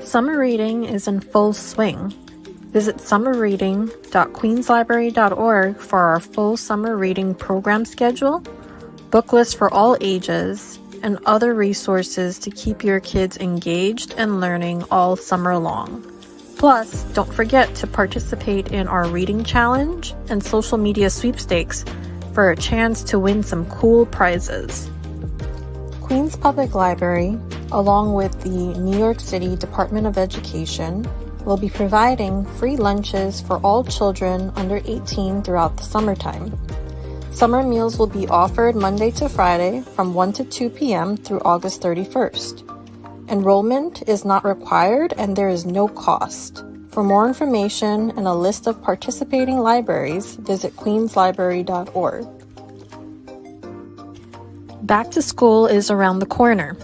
Summer reading is in full swing. Visit summerreading.queenslibrary.org for our full summer reading program schedule, book list for all ages, and other resources to keep your kids engaged and learning all summer long. Plus, don't forget to participate in our reading challenge and social media sweepstakes for a chance to win some cool prizes. Queens Public Library, along with the New York City Department of Education, will be providing free lunches for all children under 18 throughout the summertime. Summer meals will be offered Monday to Friday from 1 to 2 p.m. through August 31st. Enrollment is not required and there is no cost. For more information and a list of participating libraries, visit queenslibrary.org. Back to school is around the corner.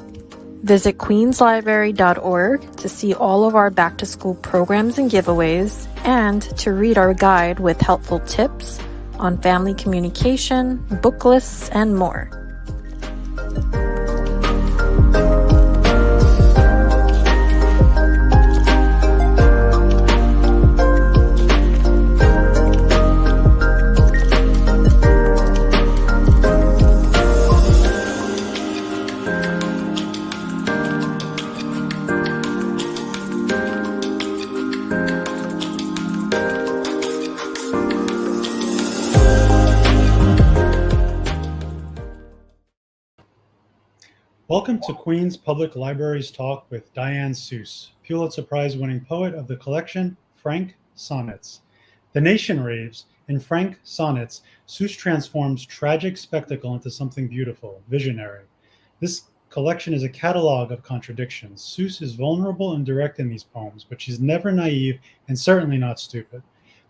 Visit queenslibrary.org to see all of our back-to-school programs and giveaways, and to read our guide with helpful tips on family communication, book lists, and more. Welcome to Queens Public Library's talk with Diane Seuss, Pulitzer Prize-winning poet of the collection Frank Sonnets. The nation raves. In Frank Sonnets, Seuss transforms tragic spectacle into something beautiful, visionary. This collection is a catalog of contradictions. Seuss is vulnerable and direct in these poems, but she's never naive and certainly not stupid.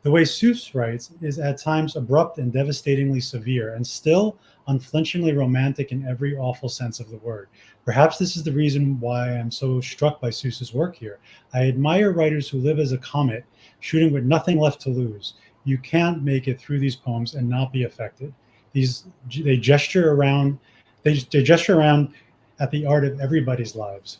The way Seuss writes is at times abrupt and devastatingly severe, and still unflinchingly romantic in every awful sense of the word. Perhaps this is the reason why I'm so struck by Seuss's work here. I admire writers who live as a comet, shooting with nothing left to lose. You can't make it through these poems and not be affected. They gesture around at the art of everybody's lives.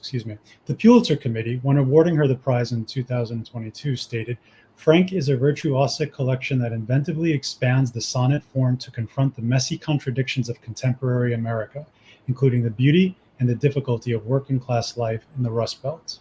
The Pulitzer Committee, when awarding her the prize in 2022, stated, "Frank is a virtuosic collection that inventively expands the sonnet form to confront the messy contradictions of contemporary America, including the beauty and the difficulty of working-class life in the Rust Belt."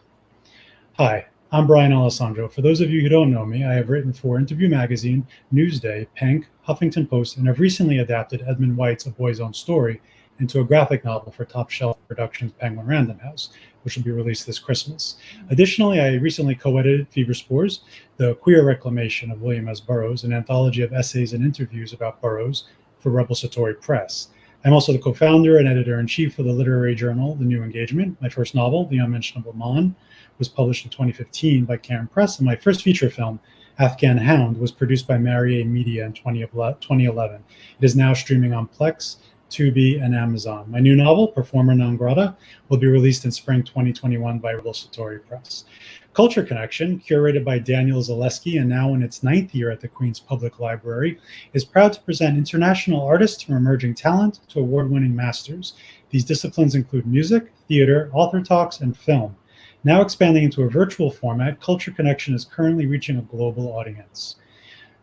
Hi, I'm Brian Alessandro. For those of you who don't know me, I have written for Interview Magazine, Newsday, Penk, Huffington Post, and have recently adapted Edmund White's A Boy's Own Story into a graphic novel for Top Shelf Productions' Penguin Random House, which will be released this Christmas. Additionally, I recently co-edited Fever Spores, the queer reclamation of William S. Burroughs, an anthology of essays and interviews about Burroughs for Rebel Satori Press. I'm also the co-founder and editor-in-chief of the literary journal, The New Engagement. My first novel, The Unmentionable Mon, was published in 2015 by Cairn Press, and my first feature film, Afghan Hound, was produced by Marriott Media in 2011. It is now streaming on Plex, Tubi, and Amazon. My new novel, Performer Non Grata, will be released in spring 2021 by Rebel Satori Press. Culture Connection, curated by Daniel Zaleski and now in its 9th year at the Queens Public Library, is proud to present international artists from emerging talent to award-winning masters. These disciplines include music, theater, author talks, and film. Now expanding into a virtual format, Culture Connection is currently reaching a global audience.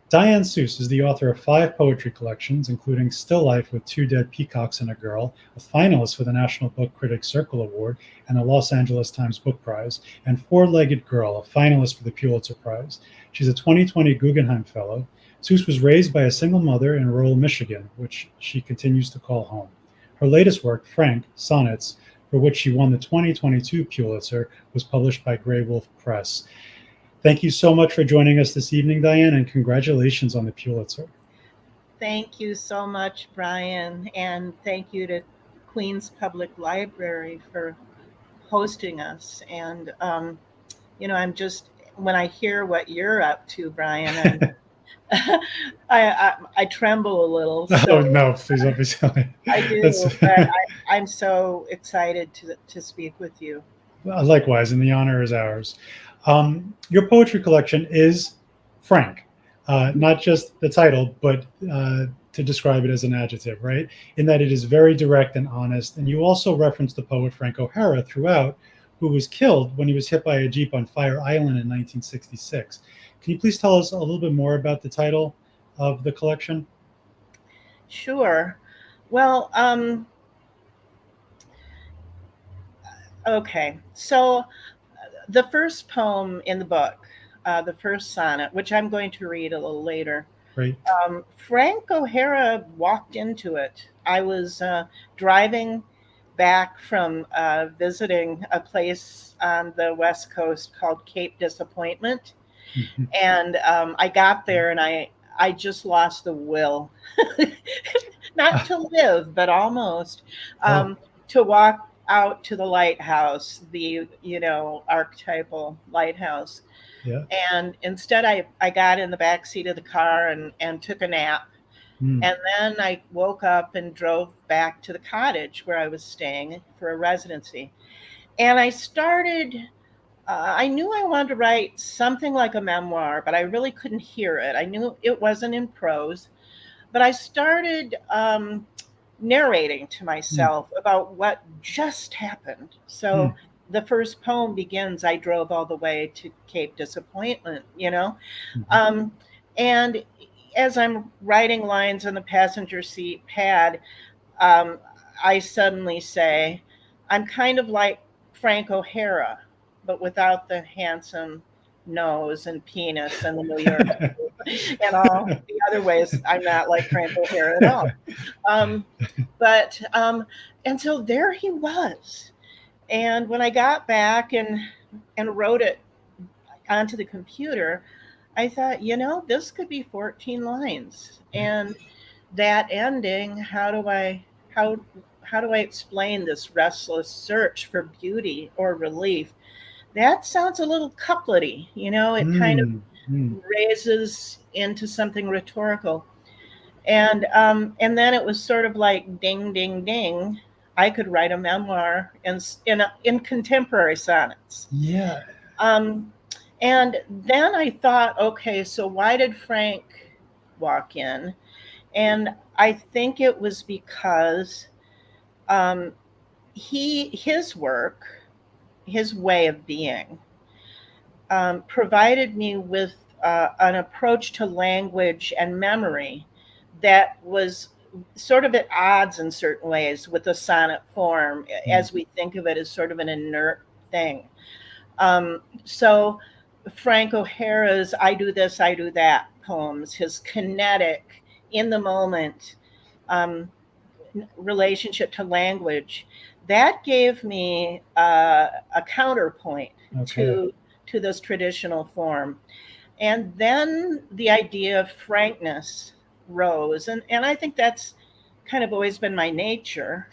Diane Seuss is the author of 5 poetry collections, including Still Life with Two Dead Peacocks and a Girl, a finalist for the National Book Critics Circle Award and the Los Angeles Times Book Prize, and Four-Legged Girl, a finalist for the Pulitzer Prize. She's a 2020 Guggenheim Fellow. Seuss was raised by a single mother in rural Michigan, which she continues to call home. Her latest work, Frank Sonnets, for which she won the 2022 Pulitzer, was published by Grey Wolf Press. Thank you so much for joining us this evening, Diane, and congratulations on the Pulitzer. Thank you so much, Brian, and thank you to Queens Public Library for hosting us. And, I'm just, when I hear what you're up to, Brian, I tremble a little. So oh, no, please don't be silly. I do, but I'm so excited to speak with you. Likewise, and the honor is ours. Your poetry collection is Frank, not just the title, but to describe it as an adjective, right? In that it is very direct and honest. And you also reference the poet Frank O'Hara throughout, who was killed when he was hit by a Jeep on Fire Island in 1966. Can you please tell us a little bit more about the title of the collection? Sure. Well, okay. So the first poem in the book, the first sonnet, which I'm going to read a little later, Great. Frank O'Hara walked into it. I was driving back from visiting a place on the West Coast called Cape Disappointment. And I got there and I just lost the will, not to live, but almost, to walk out to the lighthouse, the, archetypal lighthouse. Yeah. And instead I got in the back seat of the car and took a nap. And then I woke up and drove back to the cottage where I was staying for a residency. And I started, I knew I wanted to write something like a memoir, but I really couldn't hear it. I knew it wasn't in prose, but I started narrating to myself about what just happened. So the first poem begins, I drove all the way to Cape Disappointment, and as I'm writing lines on the passenger seat pad, I suddenly say, I'm kind of like Frank O'Hara, but without the handsome nose and penis and the New York and all the other ways. I'm not like Frank O'Hara at all. And so there he was. And when I got back and wrote it onto the computer, I thought, this could be 14 lines. And that ending, how do I explain this restless search for beauty or relief? That sounds a little couplety, it kind of raises into something rhetorical. And then it was sort of like ding, ding, ding. I could write a memoir in contemporary sonnets. Yeah. And then I thought, okay, so why did Frank walk in? And I think it was because his work, his way of being, provided me with an approach to language and memory that was sort of at odds in certain ways with the sonnet form, as we think of it as sort of an inert thing. So Frank O'Hara's I Do This, I Do That poems, his kinetic, in the moment relationship to language, that gave me a counterpoint to this traditional form. And then the idea of frankness rose. And I think that's kind of always been my nature.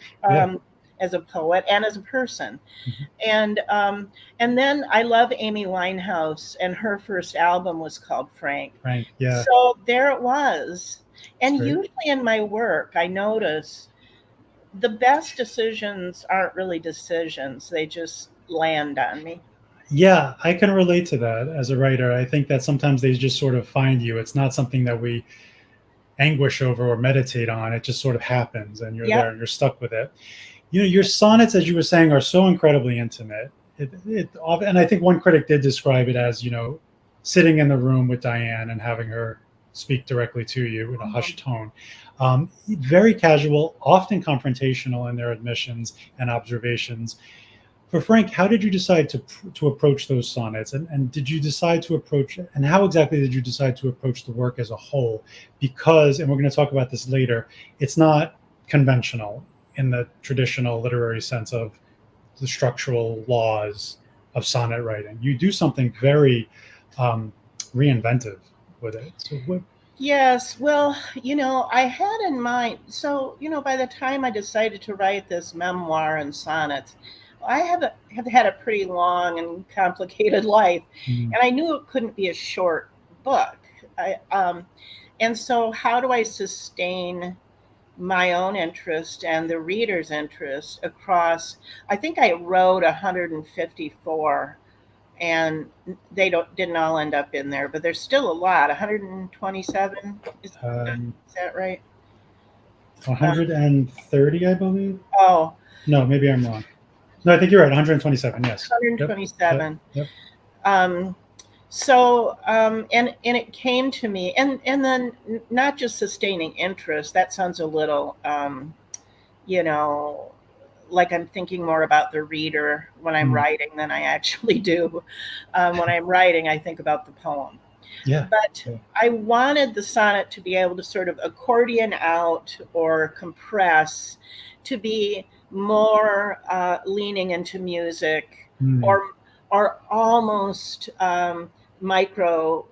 As a poet and as a person. And then I love Amy Winehouse, and her first album was called Frank. Yeah. So there it was. And usually in my work, I notice the best decisions aren't really decisions. They just land on me. Yeah, I can relate to that as a writer. I think that sometimes they just sort of find you. It's not something that we anguish over or meditate on. It just sort of happens, and you're there and you're stuck with it. Your sonnets, as you were saying, are so incredibly intimate. And I think one critic did describe it as, sitting in the room with Diane and having her speak directly to you in a hushed tone. Very casual, often confrontational in their admissions and observations. For Frank, how did you decide to approach those sonnets? And did you decide to approach, and how exactly did you decide to approach the work as a whole? Because, and we're going to talk about this later, it's not conventional in the traditional literary sense of the structural laws of sonnet writing. You do something very reinventive with it. So what? Yes, well, I had in mind, so, by the time I decided to write this memoir and sonnets, I have had a pretty long and complicated life, and I knew it couldn't be a short book. And so how do I sustain my own interest and the reader's interest across, I think I wrote 154, and they didn't all end up in there, but there's still a lot. 127, is that right? 130, I believe. Oh. No, maybe I'm wrong. No, I think you're right. 127. Yes. Yep. 127. Yep. And it came to me, and then not just sustaining interest. That sounds a little, you know, like I'm thinking more about the reader when I'm writing than I actually do. When I'm writing, I think about the poem. Yeah. But I wanted the sonnet to be able to sort of accordion out or compress, to be more leaning into music, or almost micro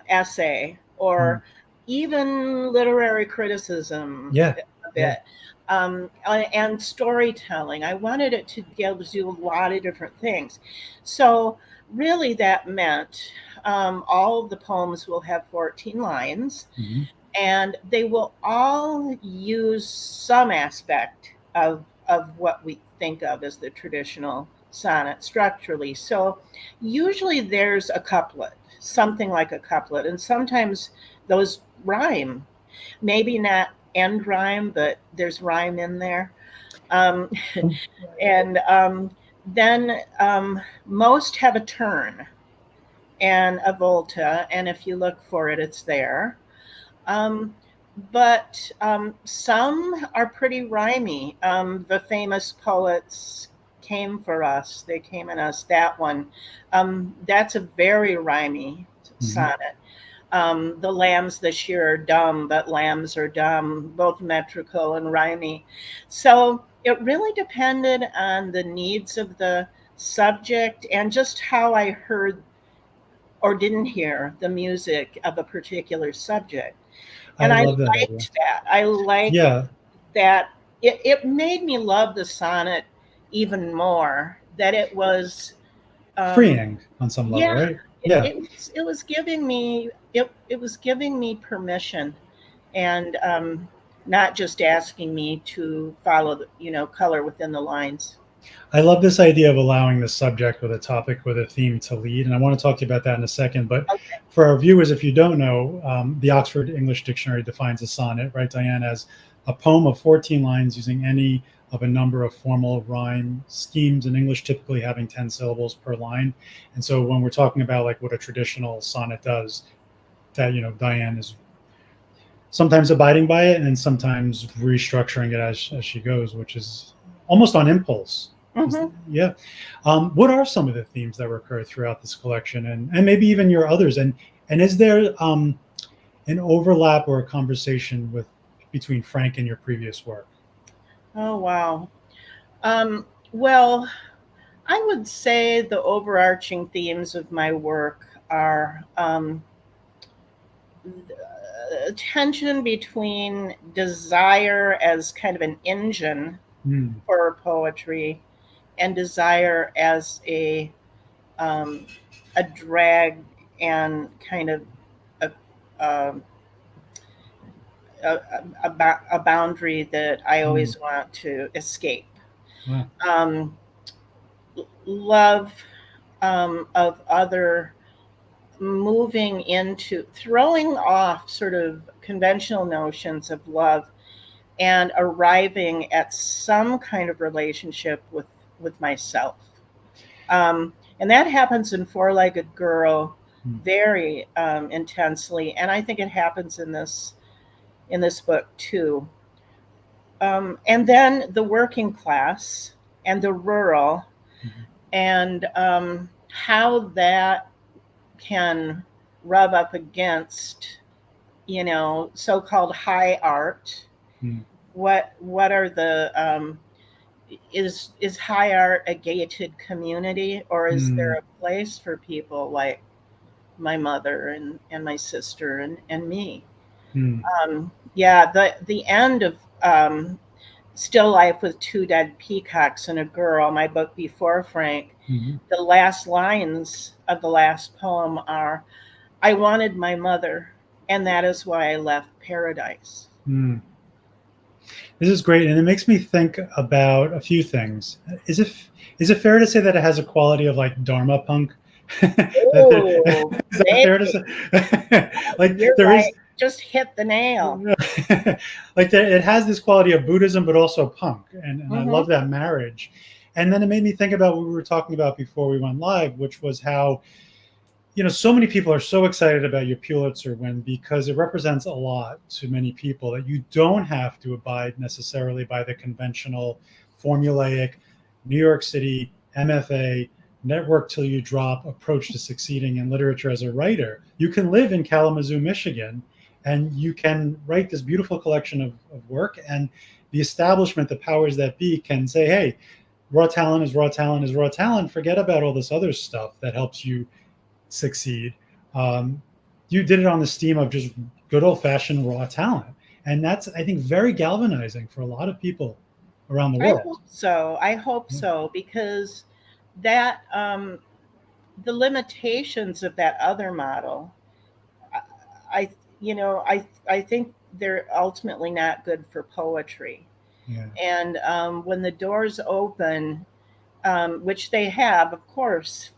essay, or even literary criticism a bit. And storytelling. I wanted it to be able to do a lot of different things. So really that meant all of the poems will have 14 lines, and they will all use some aspect of what we think of as the traditional sonnet structurally. So usually there's a couplet, something like a couplet, and sometimes those rhyme. Maybe not end rhyme, but there's rhyme in there. And then most have a turn and a volta, and if you look for it, it's there. But some are pretty rhymey. The famous poets came for us. They came in us. That one, that's a very rhymey sonnet. The lambs this year are dumb, but lambs are dumb, both metrical and rhymey. So it really depended on the needs of the subject and just how I heard or didn't hear the music of a particular subject. And I liked that. I liked that. It made me love the sonnet even more, that it was freeing on some level, right? Yeah. It was giving me it was giving me permission, and not just asking me to follow the, color within the lines. I love this idea of allowing the subject with a topic with a theme to lead, and I want to talk to you about that in a second. But for our viewers, if you don't know, the Oxford English Dictionary defines a sonnet, right, Diane, as a poem of 14 lines using any of a number of formal rhyme schemes, in English typically having 10 syllables per line. And so when we're talking about like what a traditional sonnet does, that, Diane is sometimes abiding by it and then sometimes restructuring it as she goes, which is almost on impulse. Yeah. What are some of the themes that recur throughout this collection, and maybe even your others? And is there an overlap or a conversation between Frank and your previous work? Oh, wow. Well, I would say the overarching themes of my work are tension between desire as kind of an engine for poetry, and desire as a drag and kind of a boundary that I always want to escape. Love of other, moving into throwing off sort of conventional notions of love and arriving at some kind of relationship with myself. And that happens in Four-Legged Girl very intensely, and I think it happens in this book too. And then the working class and the rural, and how that can rub up against, so-called high art. What are the is high art a gated community, or is there a place for people like my mother and my sister and me? The end of Still Life with Two Dead Peacocks and a Girl, my book before Frank, the last lines of the last poem are, "I wanted my mother, and that is why I left paradise." This is great, and it makes me think about a few things. Is it fair to say that it has a quality of like Dharma punk? Is that fair to say? Like there right. Just hit the nail. Like it has this quality of Buddhism, but also punk, and I love that marriage. And then it made me think about what we were talking about before we went live, which was how, so many people are so excited about your Pulitzer win because it represents a lot to many people, that you don't have to abide necessarily by the conventional formulaic New York City MFA network till you drop approach to succeeding in literature as a writer. You can live in Kalamazoo, Michigan, and you can write this beautiful collection of work, and the establishment, the powers that be, can say, hey, raw talent is raw talent is raw talent. Forget about all this other stuff that helps you succeed. You did it on the steam of just good old fashioned raw talent. And that's, I think, very galvanizing for a lot of people around the I world. hope so. I hope so, because that the limitations of that other model, I I think they're ultimately not good for poetry. Yeah. And when the doors open, which they have, of course,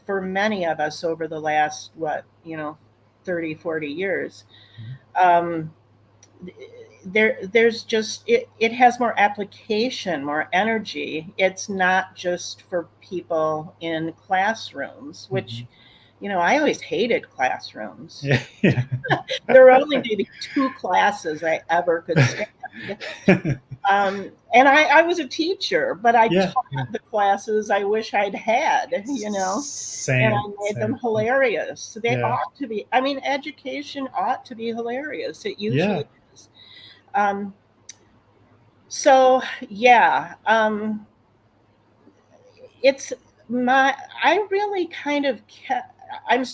for many of us over the last, 30, 40 years, um, there's just, it has more application, more energy. It's not just for people in classrooms, which, I always hated classrooms. Yeah. Yeah. There were only maybe 2 classes I ever could stand. And I was a teacher, but I Yeah. taught the classes I wish I'd had, Same. and I made them hilarious. They Yeah. ought to be. I mean, education ought to be hilarious. It Yeah. usually is. So yeah, it's I really kind of I'm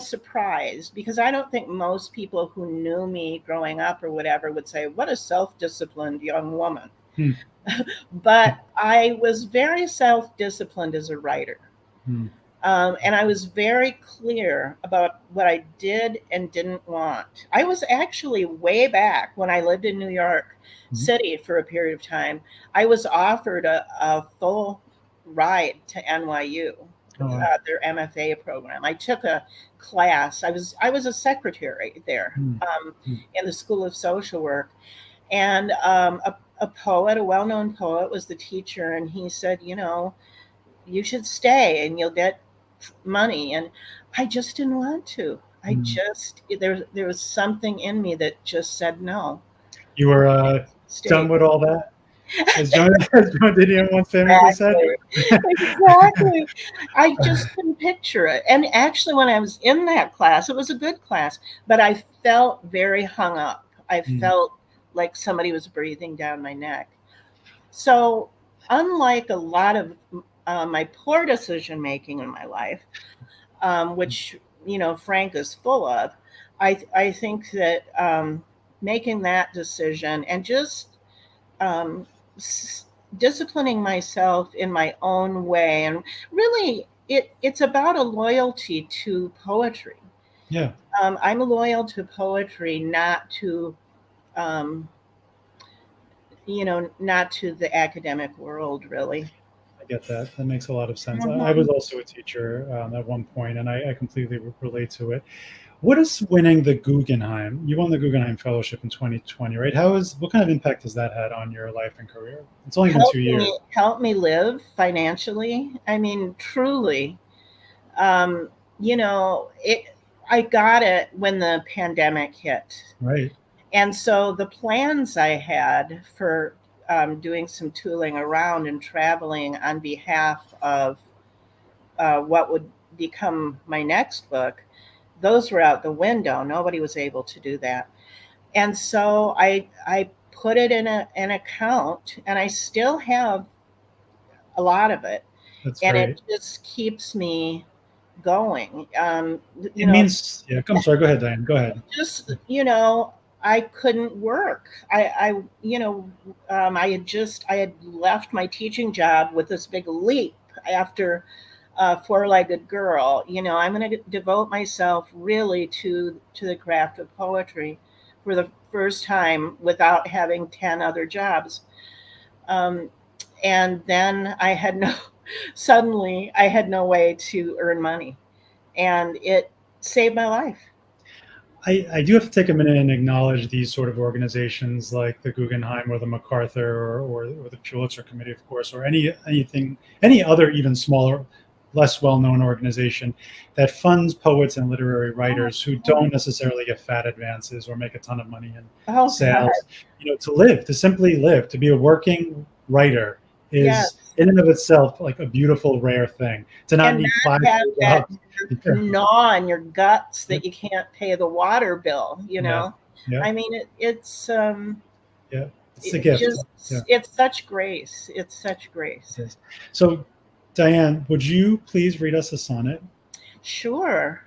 surprised, because I don't think most people who knew me growing up or whatever would say, what a self-disciplined young woman. Hmm. But I was very self-disciplined as a writer. Hmm. And I was very clear about what I did and didn't want. I was actually, way back when I lived in New York City for a period of time, I was offered a full ride to NYU, their MFA program. I took a class. I was a secretary there, in the School of Social Work, and a poet, a well-known poet, was the teacher, and he said, you should stay and you'll get money. And I just didn't want to. There was something in me that just said no. You were done with all that, as Joan Didion once famously said. Exactly. I just couldn't picture it. And actually, when I was in that class, it was a good class, but I felt very hung up. I felt like somebody was breathing down my neck. So, unlike a lot of my poor decision making in my life, which Frank is full of, I think that making that decision and just disciplining myself in my own way, and really it's about a loyalty to poetry. Yeah. I'm loyal to poetry, not to not to the academic world, really. I get that. That makes a lot of sense. I was also a teacher at one point, and I completely relate to it. What is winning the Guggenheim? You won the Guggenheim Fellowship in 2020, right? What kind of impact has that had on your life and career? It's only been 2 years. Help me live financially. I mean, truly. I got it when the pandemic hit. Right. And so the plans I had for doing some tooling around and traveling on behalf of what would become my next book, those were out the window. Nobody was able to do that. And so I put it in an account, and I still have a lot of it. That's and great. It just keeps me going. I'm sorry. Go ahead, Diane. Go ahead. Just, I couldn't work. I had left my teaching job with this big leap after Four-Legged Girl. I'm going to devote myself really to the craft of poetry for the first time without having 10 other jobs. And then suddenly I had no way to earn money, and it saved my life. I do have to take a minute and acknowledge these sort of organizations like the Guggenheim or the MacArthur or the Pulitzer Committee, of course, or any other even smaller, less well-known organization that funds poets and literary writers who don't necessarily get fat advances or make a ton of money in Oh, God. sales. To live, to simply live, to be a working writer is Yes. in and of itself like a beautiful, rare thing. To not And need not 5 have that jobs. gnaw on your guts that you can't pay the water bill, Yeah. I mean, it's Yeah, it's a gift. Yeah. it's such grace. It's such grace. Yes. So, Diane, would you please read us a sonnet? Sure.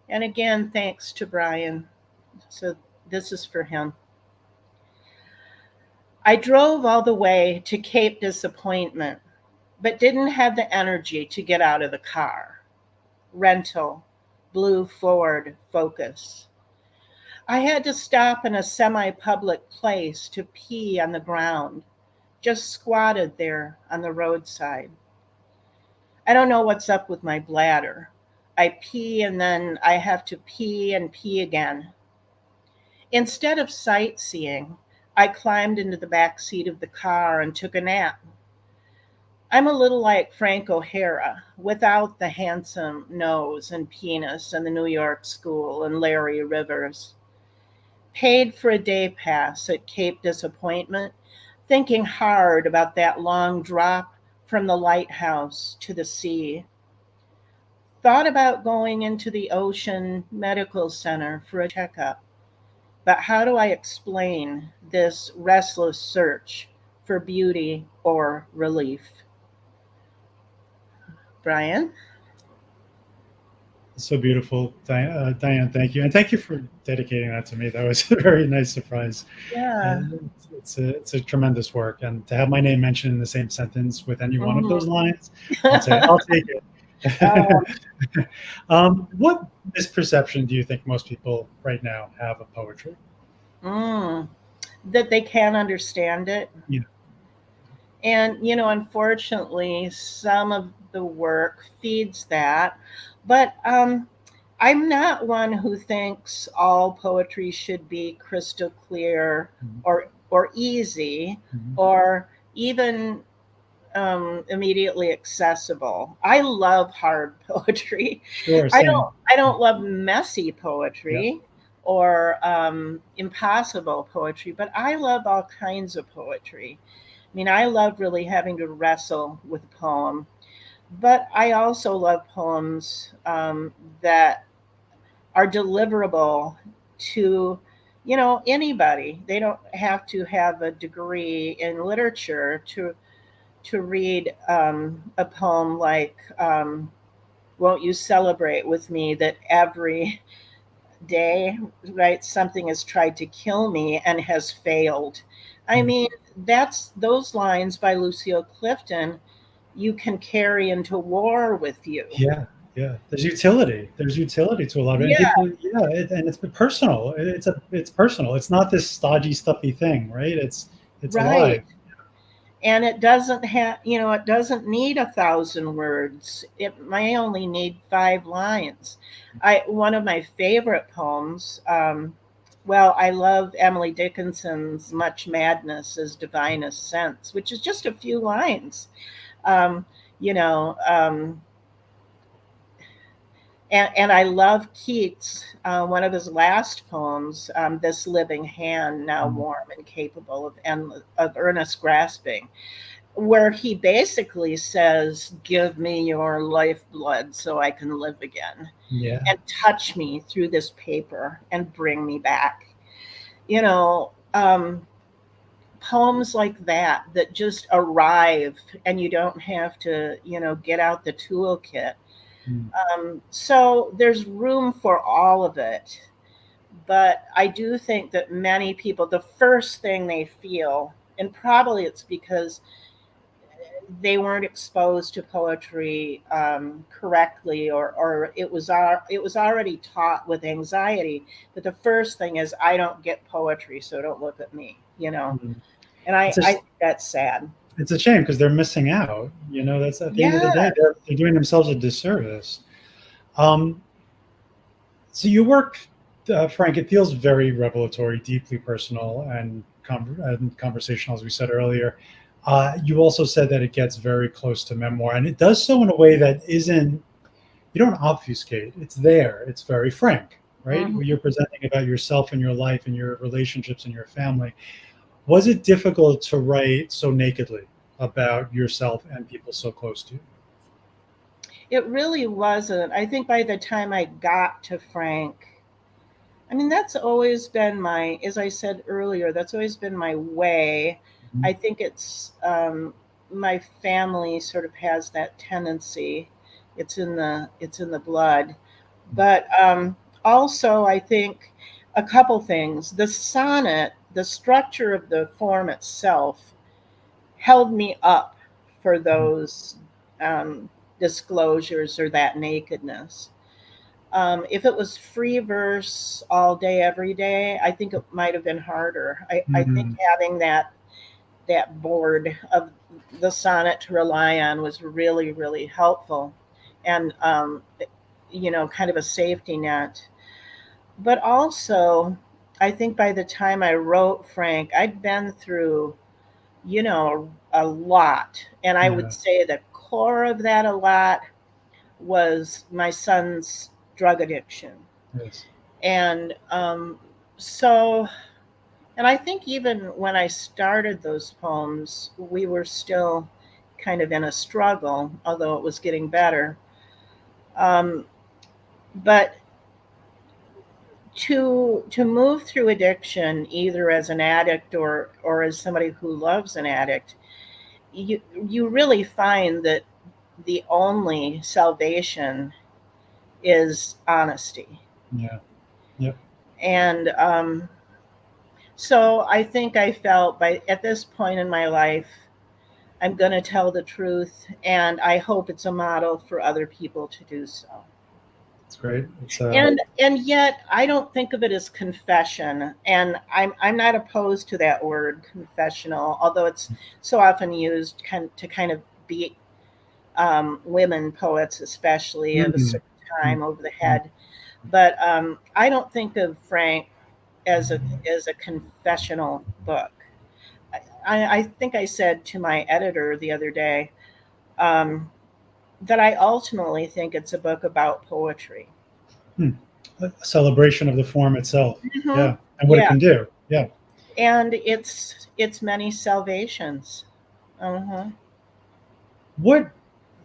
And again, thanks to Brian. So this is for him. I drove all the way to Cape Disappointment, but didn't have the energy to get out of the car. Rental, blue Ford Focus. I had to stop in a semi-public place to pee on the ground, just squatted there on the roadside. I don't know what's up with my bladder. I pee and then I have to pee and pee again. Instead of sightseeing, I climbed into the back seat of the car and took a nap. I'm a little like Frank O'Hara, without the handsome nose and penis and the New York school and Larry Rivers. Paid for a day pass at Cape Disappointment, thinking hard about that long drop from the lighthouse to the sea. Thought about going into the Ocean Medical Center for a checkup. But how do I explain this restless search for beauty or relief? Brian? So beautiful, Diane. Thank you, and thank you for dedicating that to me. That was a very nice surprise. Yeah. And it's a tremendous work, and to have my name mentioned in the same sentence with any one of those lines, I'll take it. What misperception do you think most people right now have of poetry? That they can't understand it. Yeah. And, unfortunately, some of the work feeds that. But I'm not one who thinks all poetry should be crystal clear or easy or even immediately accessible. I love hard poetry. Sure, I same. don't love messy poetry or impossible poetry, but I love all kinds of poetry. I mean, I love really having to wrestle with a poem, but I also love poems that are deliverable to anybody. They don't have to have a degree in literature to read a poem like "Won't You Celebrate with Me that every day, right, something has tried to kill me and has failed." I mean, that's those lines by Lucille Clifton you can carry into war with you. Yeah. There's utility. There's utility to a lot of it. Yeah. And people, and it's personal. It's personal. It's not this stodgy, stuffy thing, right? It's Right. alive. And it doesn't have, it doesn't need 1,000 words. It may only need 5 lines. One of my favorite poems, I love Emily Dickinson's Much Madness is Divinest Sense, which is just a few lines. And I love Keats, one of his last poems, This Living Hand, Now Warm and Capable of Earnest Grasping, where he basically says, give me your lifeblood so I can live again. Yeah. And touch me through this paper and bring me back. Poems like that just arrive and you don't have to, get out the toolkit. So there's room for all of it. But I do think that many people, the first thing they feel, and probably it's because they weren't exposed to poetry correctly, or it was already taught with anxiety. But the first thing is, I don't get poetry, so don't look at me, And I think that's sad. it's a shame because they're missing out. That's at the end of the day, Yeah. they're doing themselves a disservice. Um, so your work, Frank, it feels very revelatory, deeply personal, and conversational, as we said earlier. You also said that it gets very close to memoir, and it does so in a way that isn't, you don't obfuscate. It's there. It's very frank, right? Mhm. You're presenting about yourself and your life and your relationships and your family. Was it difficult to write so nakedly about yourself and people so close to you? It really wasn't. I think by the time I got to Frank, I mean, that's always been my, as I said earlier, that's always been my way. Mhm. I think it's my family sort of has that tendency. It's in the blood. But also, I think a couple things. The sonnet, the structure of the form itself, held me up for those um, disclosures or that nakedness. If it was free verse all day, every day, I think it might have been harder. I think Mhm. having that board of the sonnet to rely on was really, really helpful, and kind of a safety net. But also, I think by the time I wrote Frank, I'd been through, a lot, and I would Yeah. say the core of that a lot was my son's drug addiction. Yes. And so, and I think even when I started those poems, we were still kind of in a struggle, although it was getting better. Um, but to move through addiction, either as an addict or as somebody who loves an addict, you really find that the only salvation is honesty. Yeah. Yep. And so I think I felt by at this point in my life, I'm going to tell the truth, and I hope it's a model for other people to do so. It's great. It's And yet I don't think of it as confession, and I'm not opposed to that word confessional, although it's so often used to kind of beat women poets, especially of a Mhm. certain time, over the head. But I don't think of Frank as a confessional book. I think I said to my editor the other day um, that I ultimately think it's a book about poetry. Hmm. A celebration of the form itself. Hmm. Yeah. And what it Yeah, can do. Yeah. and it's many salvations. Uh-huh. What,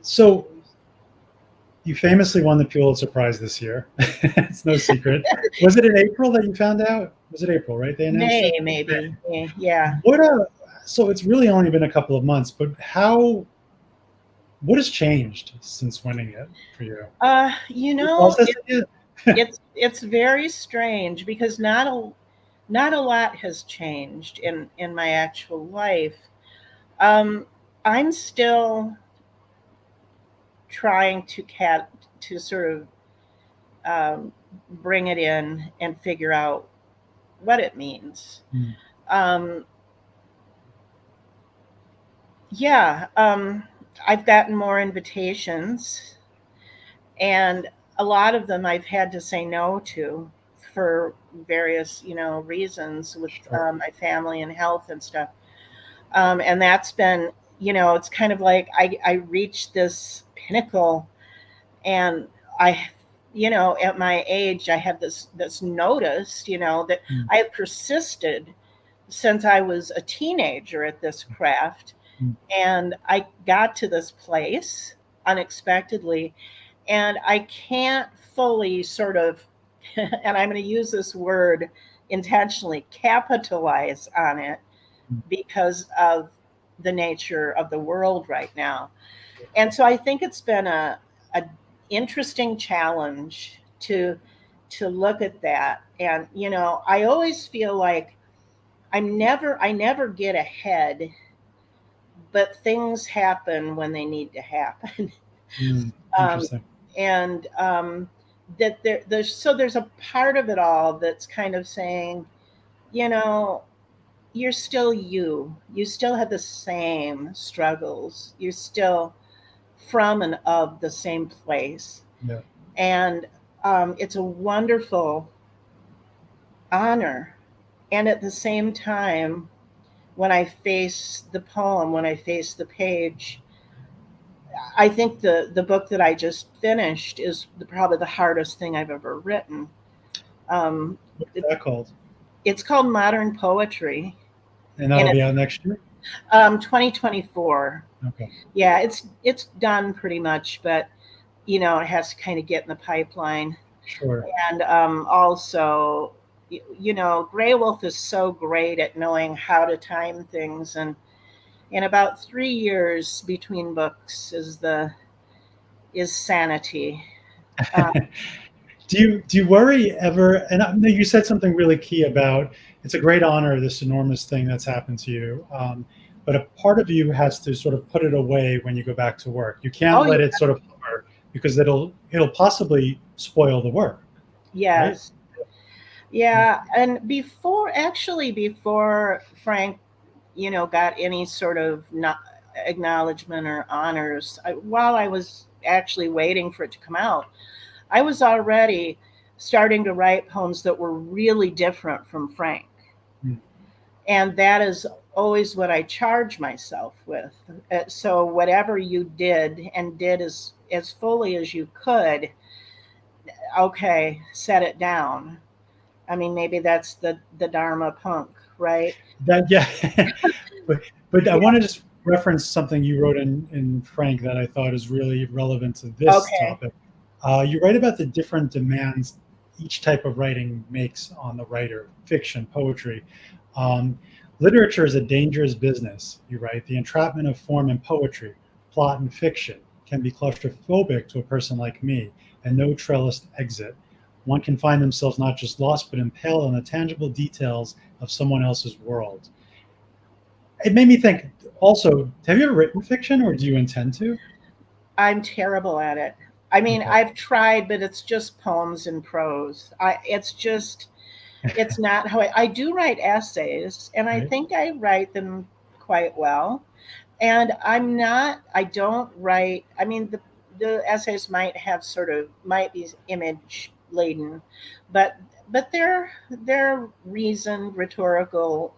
so you famously won the Pulitzer Prize this year. It's no secret. Was it in April that you found out? Was it April, right? They announced May it? maybe. Yeah. What so it's really only been a couple of months, but what has changed since winning it for you? You You know, processed it yet? it's very strange because not a lot has changed in my actual life. Um, I'm still trying to sort of um, bring it in and figure out what it means. Hmm. Um, yeah, I've gotten more invitations, and a lot of them I've had to say no to for various, reasons with Sure. my family and health and stuff. And that's been, it's kind of like I reached this pinnacle, and I, at my age, I have this notice, that Hmm. I have persisted since I was a teenager at this craft, Hmm. and I got to this place unexpectedly, and I can't fully sort of, and I'm going to use this word intentionally, capitalize on it Hmm. because of the nature of the world right now. And so I think it's been a interesting challenge to look at that. And I always feel like I never get ahead, but things happen when they need to happen. Hmm. um, Interesting. and that there's a part of it all that's kind of saying, you know, you're still you. You still have the same struggles. You're still from and of the same place. Yeah. And it's a wonderful honor. And at the same time, when I face the poem, when I face the page, I think the book that I just finished is probably the hardest thing I've ever written. Um, What's that called? it's called Modern Poetry, And and that'll be it's out next year? 2024. Okay. Yeah, it's done pretty much, but it has to kind of get in the pipeline. Sure. And also, Grey Wolf is so great at knowing how to time things, and in about 3 years between books is sanity. Um, Do you worry ever? And you said something really key about it's a great honor, this enormous thing that's happened to you. But a part of you has to sort of put it away when you go back to work. You can't oh let it sort of hover because it'll possibly spoil the work, right? yes, yeah, and before Frank, got any sort of not acknowledgement or honors, while I was actually waiting for it to come out, I was already starting to write poems that were really different from Frank. Mm. And that is always what I charge myself with. So whatever you did and did as fully as you could, okay, set it down. I mean, maybe that's the Dharma punk, right? Yeah. but I Yeah. want to just reference something you wrote in Frank that I thought is really relevant to this Okay. topic. You write about the different demands each type of writing makes on the writer: fiction, poetry. Um, Literature is a dangerous business, you write. The entrapment of form in poetry, plot in fiction can be claustrophobic to a person like me, and no trellised exit. One can find themselves not just lost, but impaled on the tangible details of someone else's world. It made me think also, have you ever written fiction or do you intend to? I'm terrible at it. I mean, Okay. I've tried, but it's just poems and prose. It's not how I do write essays, and I Right. think I write them quite well. And I don't write, I mean, the essays might be image laden, but they're reasoned rhetorical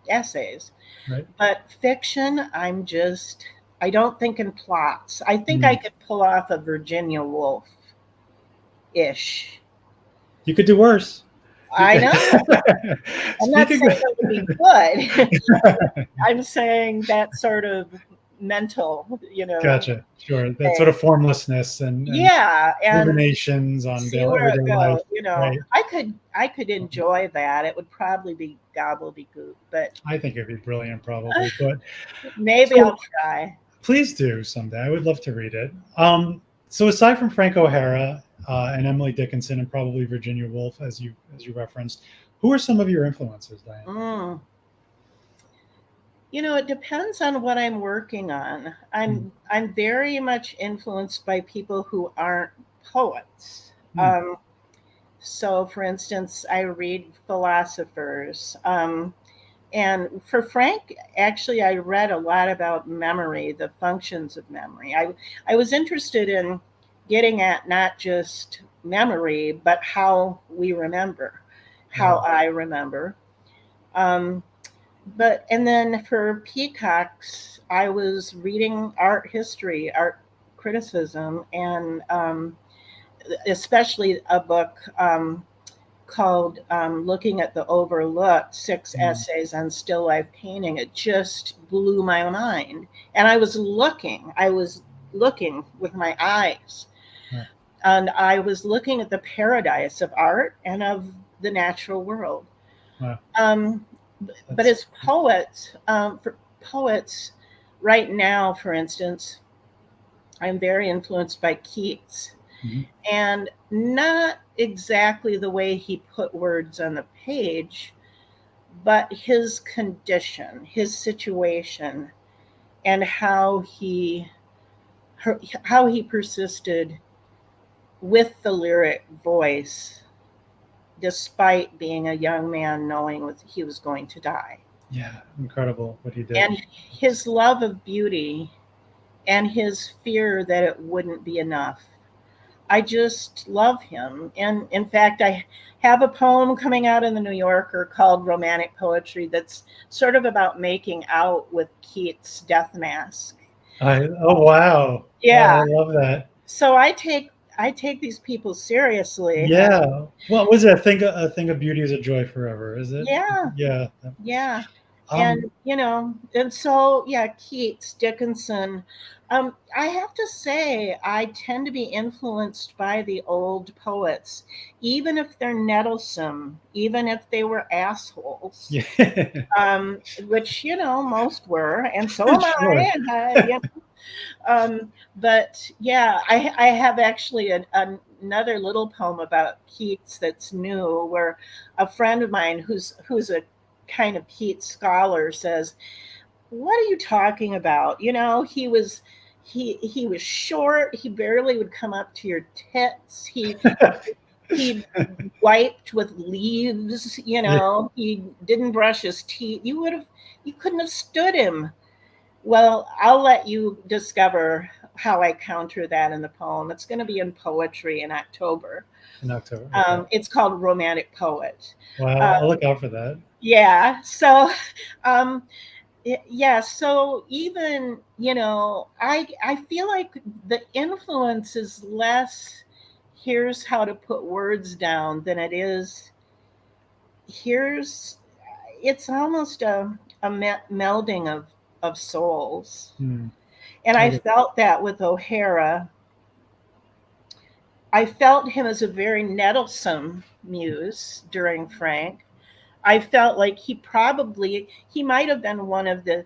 essays. Right. But fiction, I don't think in plots. I think I Mm. could pull off a Virginia Woolf ish. You could do worse. I know. I'm not Speaking saying of, it would be good. I'm saying that sort of mental, gotcha. Sure. That sort thing. of formlessness and Yeah, and ruminations on see where it everyday life. goes. Right. I could enjoy that. It would probably be gobbledygook, but I think it'd be brilliant, probably. But maybe so I'll try. please do someday. I would love to read it. So aside from Frank O'Hara and Emily Dickinson and probably Virginia Woolf, as you referenced, who are some of your influences, Diane? Mm. It depends on what I'm working on. I'm very much influenced by people who aren't poets. Mm. So, for instance, I read philosophers. And for Frank, actually, I read a lot about memory, the functions of memory. I was interested in getting at not just memory, but how we remember, how Wow. I remember. And then for Peacocks, I was reading art history, art criticism, and especially a book called Looking at the Overlooked, 6 Mm. essays on still life painting. It just blew my mind. And I was looking with my eyes. Yeah. And I was looking at the paradise of art and of the natural world. Wow. But as poets, for poets, right now, for instance, I'm very influenced by Keats. Mhm. And not exactly the way he put words on the page, but his condition, his situation, and how he persisted with the lyric voice despite being a young man knowing he was going to die. Yeah, incredible what he did. And his love of beauty and his fear that it wouldn't be enough. I just love him. And in fact, I have a poem coming out in the New Yorker called Romantic Poetry that's sort of about making out with Keats' death mask. Oh wow. Yeah. I love that. So I take these people seriously. Yeah. What was it? A thing of beauty is a joy forever, is it? Yeah. Yeah. Yeah. Um, And and so yeah, Keats, Dickinson. I have to say, I tend to be influenced by the old poets, even if they're nettlesome, even if they were assholes, yeah. which most were, and so am Sure. I. But yeah, I have actually another little poem about Keats that's new, where a friend of mine who's a kind of Keats scholar says, "What are you talking about? He was short. He barely would come up to your tits. He wiped with leaves. Yeah. He didn't brush his teeth. You couldn't have stood him." Well, I'll let you discover how I counter that in the poem. It's going to be in poetry in October. In October. Okay. It's called Romantic Poet. Wow. I'll look out for that. Yeah. So, um, yeah. So even I feel like the influence is less. Here's how to put words down than it is. Here's. It's almost a melding of souls. Hmm. And I Okay. felt that with O'Hara. I felt him as a very nettlesome muse during Frank. I felt like he might have been one of the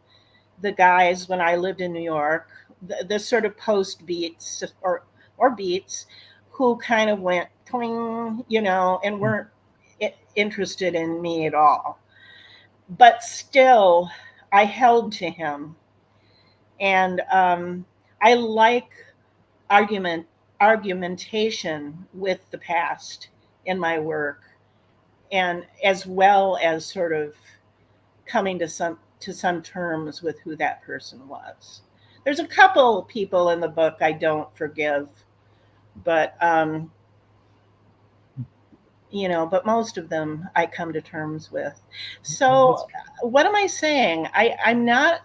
guys when I lived in New York, the sort of post beats or beats who kind of went cling, and weren't interested in me at all. But still, I held to him, and I like argument argumentation with the past in my work, and as well as sort of coming to some terms with who that person was. There's a couple people in the book I don't forgive, but but most of them I come to terms with. So what am I saying? I'm not.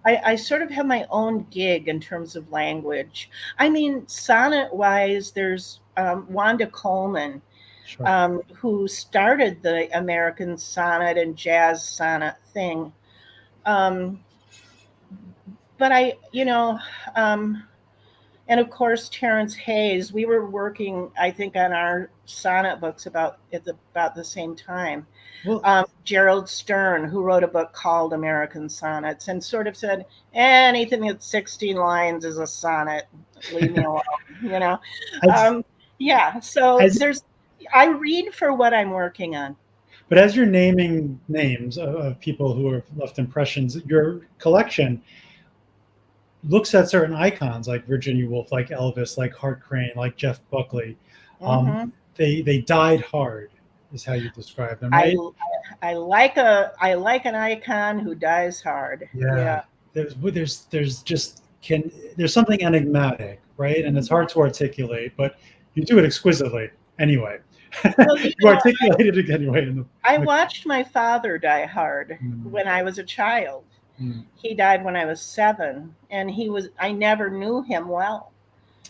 I sort of have my own gig in terms of language. I mean, sonnet wise, there's Wanda Coleman, Sure. who started the American sonnet and jazz sonnet thing. Um, but and of course, Terrence Hayes. We were working, I think, on our sonnet books about the same time. Well, Gerald Stern, who wrote a book called American Sonnets, and sort of said, anything that's 16 lines is a sonnet. Leave me alone. You know. as, Yeah. So as I read for what I'm working on. but as you're naming names of people who have left impressions, your collection looks at certain icons like Virginia Woolf, like Elvis, like Hart Crane, like Jeff Buckley. Mm-hmm. They died hard, is how you describe them, I right? I like an icon who dies hard. Yeah. Yeah. There's something enigmatic, right? And it's hard to articulate, but you do it exquisitely anyway. Well, You articulated it anyway. I watched my father die hard when I was a child. Mm. He died when I was 7, and I never knew him well.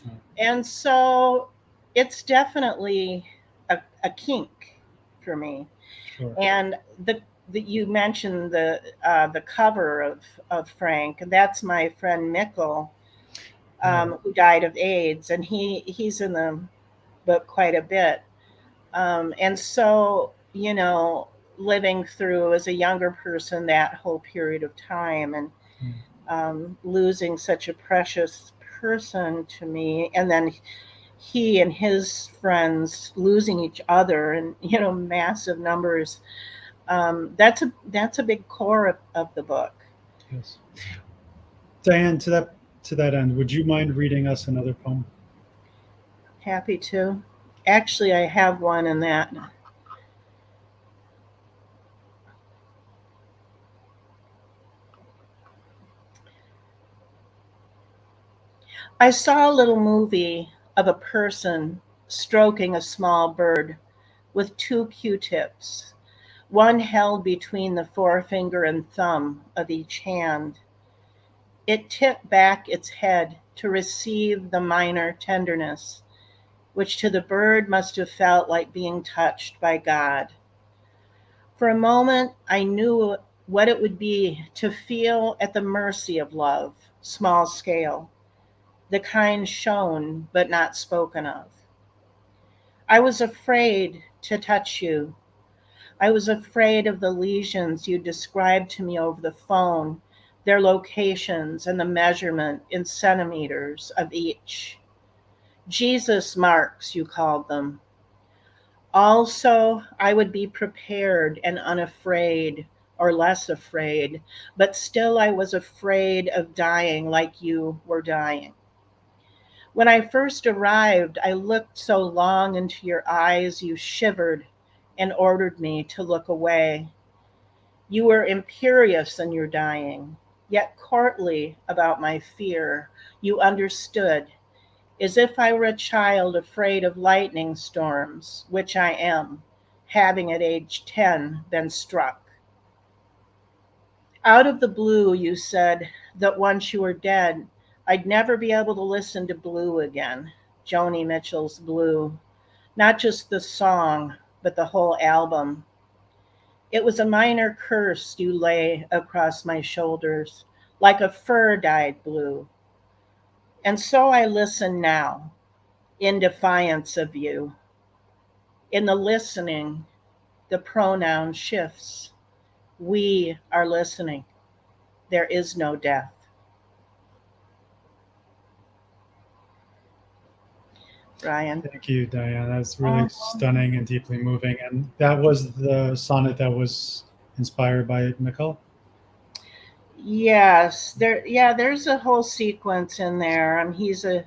Oh. And so it's definitely a kink for me. Sure. And you mentioned the cover of Frank, and that's my friend Mikkel, who died of AIDS, and he's in the book quite a bit. And so, living through as a younger person that whole period of time, and losing such a precious person to me, and then he and his friends losing each other in massive numbers. That's a big core of the book. Yes. Diane, to that end, would you mind reading us another poem? Happy to. Actually, I have one in that. I saw a little movie of a person stroking a small bird with two Q-tips, one held between the forefinger and thumb of each hand. It tipped back its head to receive the minor tenderness, which to the bird must have felt like being touched by God. For a moment, I knew what it would be to feel at the mercy of love, small scale, the kind shown but not spoken of. I was afraid to touch you. I was afraid of the lesions you described to me over the phone, their locations and the measurement in centimeters of each. Jesus marks, you called them. Also, I would be prepared and unafraid, or less afraid, but still I was afraid of dying like you were dying. When I first arrived, I looked so long into your eyes, you shivered and ordered me to look away. You were imperious in your dying, yet courtly about my fear. You understood, as if I were a child afraid of lightning storms, which I am, having at age 10 been struck. Out of the blue, you said that once you were dead, I'd never be able to listen to Blue again, Joni Mitchell's Blue, not just the song, but the whole album. It was a minor curse you lay across my shoulders, like a fur dyed blue. And so I listen now, in defiance of you. In the listening, the pronoun shifts. We are listening. There is no death. Brian. Thank you, Diane. That's really stunning and deeply moving. And that was the sonnet that was inspired by Nicole? Yes, there's a whole sequence in there. He's an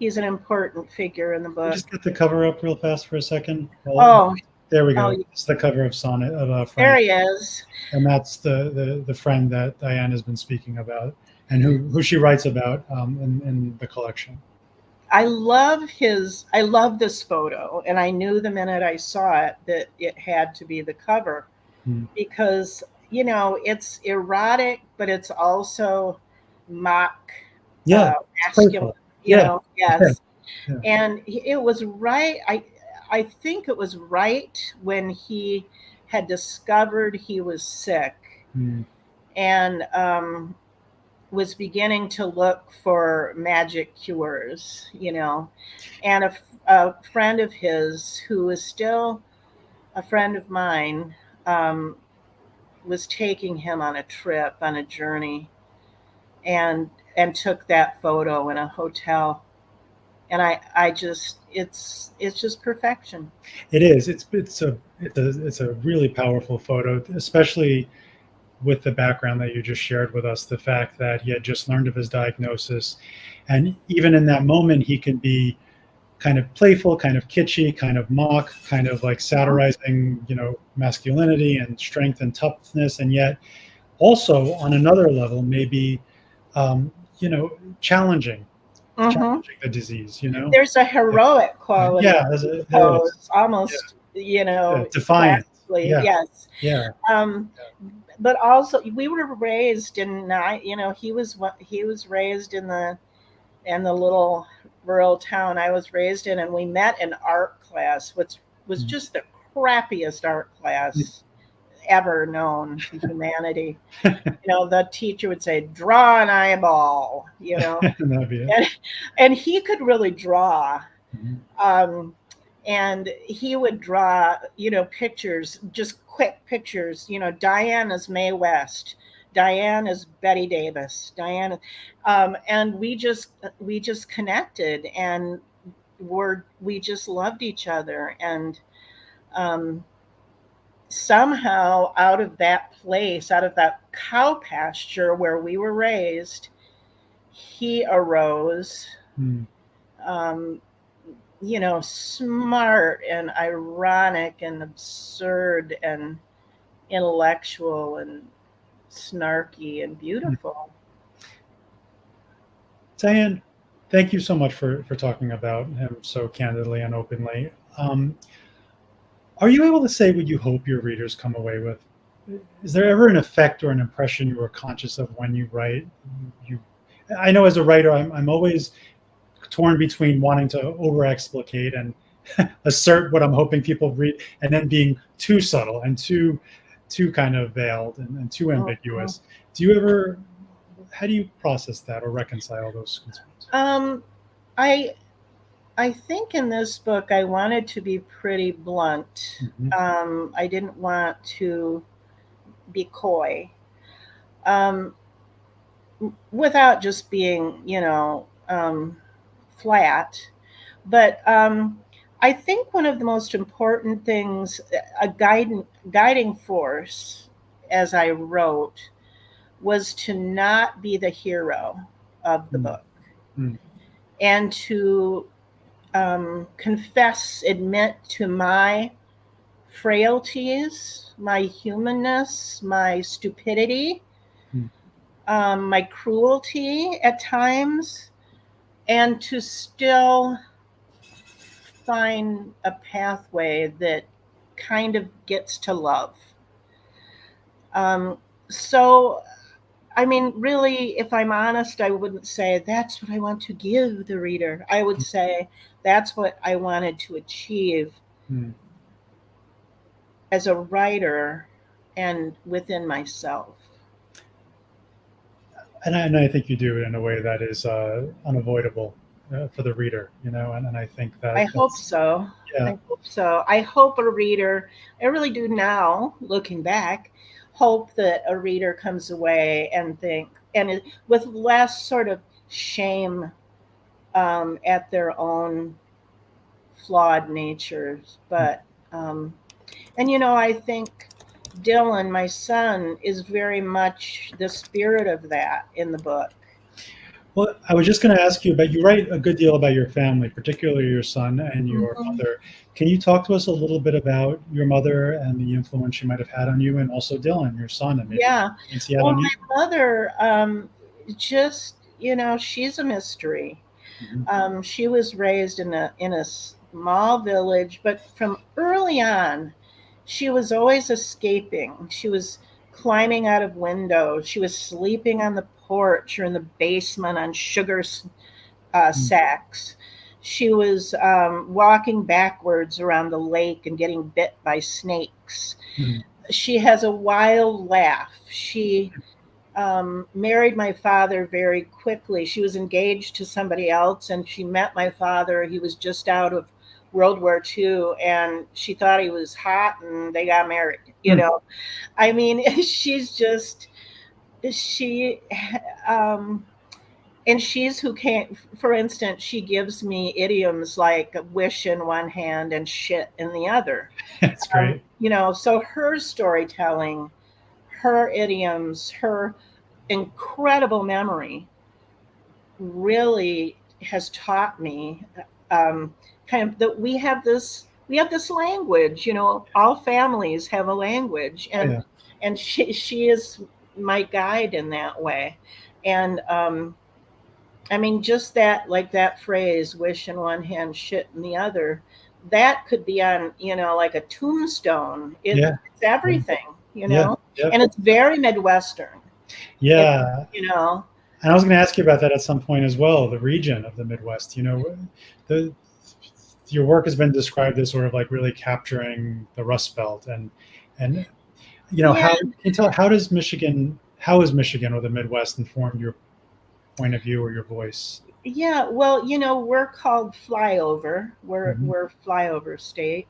important figure in the book. Just get the cover up real fast for a second. Oh, there we go. Oh, it's the cover of Sonnet of a there friend. he is. And that's the friend that Diane has been speaking about, and who she writes about in the collection. I love this photo, and I knew the minute I saw it that it had to be the cover, because it's erotic, but it's also mock, masculine. Yes. Yeah. And it was right. I think it was right when he had discovered he was sick, and was beginning to look for magic cures, and a friend of his who is still a friend of mine was taking him on a trip, on a journey, and took that photo in a hotel. And I just, it's just perfection. It is. It's a really powerful photo, especially with the background that you just shared with us, the fact that he had just learned of his diagnosis. And even in that moment, he can be kind of playful, kind of kitschy, kind of mock, kind of like satirizing, masculinity and strength and toughness. And yet also on another level, maybe, challenging the disease, There's a heroic quality. Yeah. Almost, defiant. Yes. Yeah. But also we were raised in, he was raised in the little rural town I was raised in, and we met in art class, which was just the crappiest art class ever known to humanity. The teacher would say, draw an eyeball, and he could really draw. And he would draw, pictures, just quick pictures. Diane is Mae West, Diane is Betty Davis, Diane, and we just connected, and we just loved each other. And somehow out of that place, out of that cow pasture where we were raised, he arose. Smart and ironic and absurd and intellectual and snarky and beautiful. Diane, Thank you so much for talking about him so candidly and openly. Are you able to say what you hope your readers come away with? Is there ever an effect or an impression you are conscious of when you write? You, I know as a writer, I'm always torn between wanting to over explicate and assert what I'm hoping people read, and then being too subtle and too kind of veiled and too Mhm. ambiguous. Do you ever? How do you process that or reconcile those concerns? I I think in this book I wanted to be pretty blunt. Hmm. I didn't want to be coy, um, without just being, flat. But I think one of the most important things, a guiding force, as I wrote, was to not be the hero of the book, Mm-hmm. and to confess, admit to my frailties, my humanness, my stupidity, my cruelty at times, and to still find a pathway that kind of gets to love. Um, so, I mean, really, if I'm honest, I wouldn't say that's what I want to give the reader. I would say that's what I wanted to achieve Mm-hmm. as a writer and within myself. And I think you do it in a way that is unavoidable for the reader, and I think I that hope that's so. yeah. I hope so. I hope a reader, I really do now, looking back, hope that a reader comes away and think, with less sort of shame at their own flawed natures. But, um, and I think Dylan, my son, is very much the spirit of that in the book. Well, I was just going to ask you about, you write a good deal about your family, particularly your son and your Mhm. mother. Can you talk to us a little bit about your mother and the influence she might have had on you, and also Dylan, your son, and maybe Yeah. the influence he had Well, on you? my mother, just, she's a mystery. Mhm. She was raised in a small village, but from early on, she was always escaping. She was climbing out of windows. She was sleeping on the porch or in the basement on sugar sacks. She was walking backwards around the lake and getting bit by snakes. Mhm. She has a wild laugh. She married my father very quickly. She was engaged to somebody else, and she met my father. He was just out of World War II, and she thought he was hot, and they got married. Mhm. I mean, she's just she, um, and she's who can't. For instance, she gives me idioms like "wish" in one hand and "shit" in the other. That's great. So her storytelling, her idioms, her incredible memory really has taught me, kind of, that we have this language. All families have a language, Oh, and yeah. she is my guide in that way. And I mean, just that, like that phrase, "wish in one hand, shit in the other," that could be on, like a tombstone. Yeah. It's everything, you Yeah. know Yep. and it's very Midwestern. it, Yeah. you know And I was going to ask you about that at some point as well, the region of the Midwest. The your work has been described as sort of like really capturing the Rust Belt, and yeah. how can you tell, how is Michigan or the Midwest informed your point of view or your voice? Yeah, well, we're called flyover. We're Hmm. we're flyover state,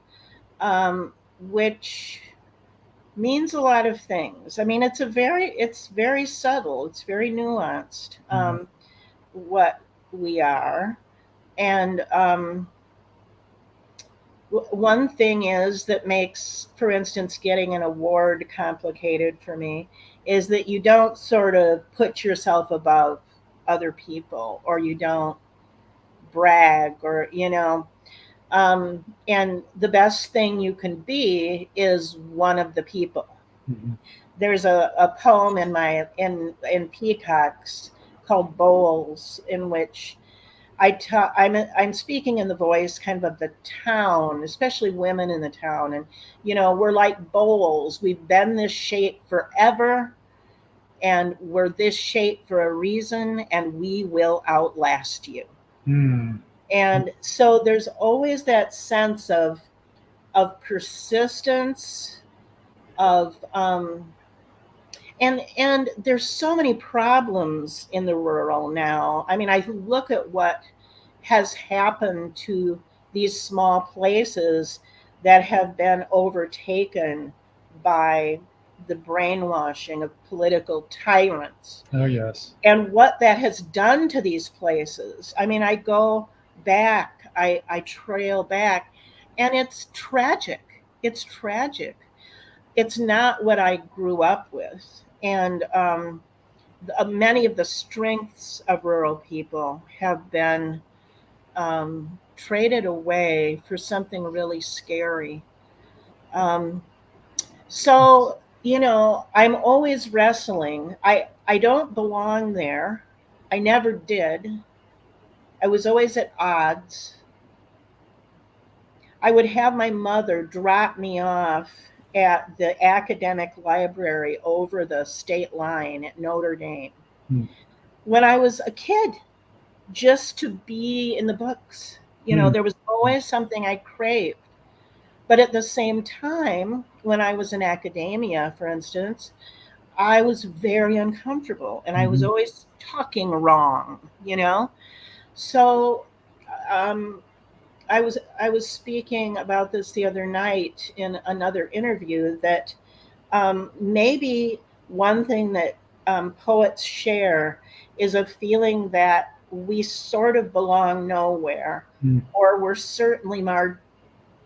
which means a lot of things. I mean, it's very subtle. It's very nuanced. Yeah. What we are, and one thing is that makes, for instance, getting an award complicated for me is that you don't sort of put yourself above other people, or you don't brag, or and the best thing you can be is one of the people. Hmm. There's a poem in Peacocks called Bowls, in which I'm speaking in the voice kind of the town, especially women in the town. And, we're like bowls. We've been this shape forever, and we're this shape for a reason, and we will outlast you. Hmm. And so there's always that sense of persistence, of and there's so many problems in the rural now. I mean, I look at what has happened to these small places that have been overtaken by the brainwashing of political tyrants, Oh, yes. and what that has done to these places. I mean, I go back, I trail back, and it's tragic. It's tragic. It's not what I grew up with. And many of the strengths of rural people have been traded away for something really scary. Um, so, I'm always wrestling. I don't belong there. I never did. I was always at odds. I would have my mother drop me off at the academic library over the state line at Notre Dame Hmm. when I was a kid, just to be in the books. Hmm. There was always something I craved. But at the same time, when I was in academia, for instance, I was very uncomfortable, and I was Mhm. always talking wrong. So um, I was speaking about this the other night in another interview, that maybe one thing that poets share is a feeling that we sort of belong nowhere, Hmm. or we're certainly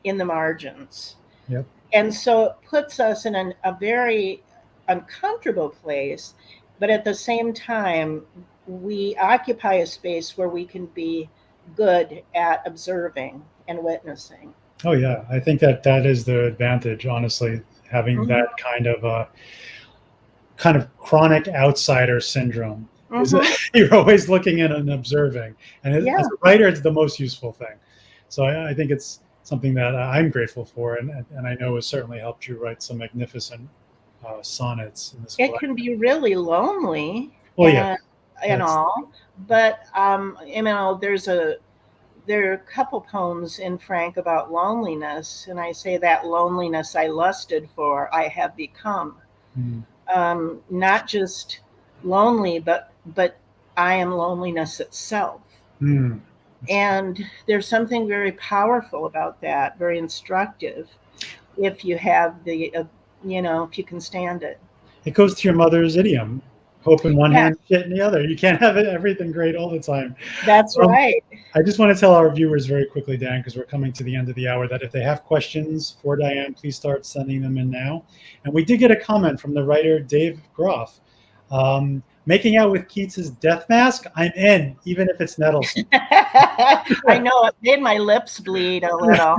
in the margins. Yep. And so it puts us in a very uncomfortable place, but at the same time, we occupy a space where we can be good at observing and witnessing. Oh, yeah. I think that is the advantage, honestly, having Hmm. that kind of chronic outsider syndrome. Is that Hmm. you're always looking in and observing, and as Yeah, a writer, it's the most useful thing. So I think it's something that I'm grateful for, and I know has certainly helped you write some magnificent sonnets in this it can collection. be really lonely Well, yeah, and that's all, but there are a couple poems in Frank about loneliness, and I say that loneliness I lusted for, I have become. mm, Not just lonely, but I am loneliness itself. mm, that's- And there's something very powerful about that, very instructive, if you have if you can stand it. it goes to your mother's idiom: hope in one Yeah, hand, shit in the other. You can't have everything great all the time. that's Um, right. I just want to tell our viewers very quickly, Dan, because we're coming to the end of the hour, that if they have questions for Diane, please start sending them in now. And we did get a comment from the writer Dave Groff. Making out with Keats's death mask, I'm in, even if it's Nettleson. I know it made my lips bleed a little.